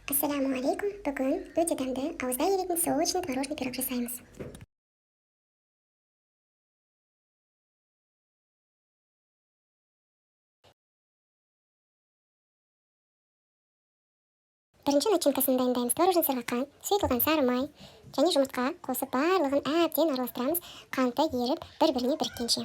Ассаламу алейкум. Бүгін өте дәмді, ауызда еритін сочный творожный пирог жасаймыз. Бірінші начинкасын дайындаймыз. Творожный сырға қант, сұйытылған сары май және жұмыртқа қосып барлығын әбден араластырамыз. Қанты еріп, бір-біріне біріккенше.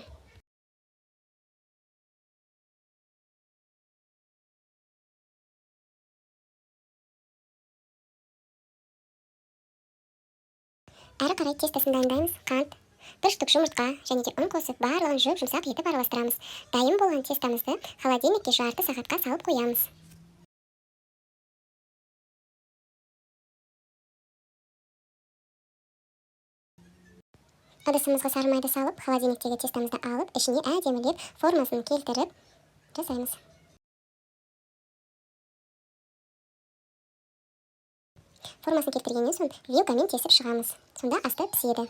Әрі қарай тестасын дайындаймыз. Қант, бір штук жұмыртқа және де ұн қосып барлығын жұмсақ етіп араластырамыз. Дайын болған тестамызды холодильникке жарты сағатқа салып қоямыз. Ыдысымызға сары майды салып, холодильниктегі тестамызды алып, ішіне әдемілеп формасын келтіріп жасаймыз. Формасын келтіргеннен соң вилкамен тесіп шығамыз. Сонда асты піседі.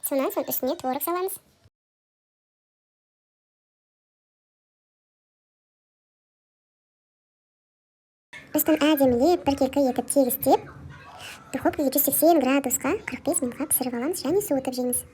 Сонан соң үстіне творог саламыз. Үстін әдемілеп біркелкі етіп тегістеп, духовкаға 180 градусқа 45 минутқа пісіріп аламыз және суытып жейміз.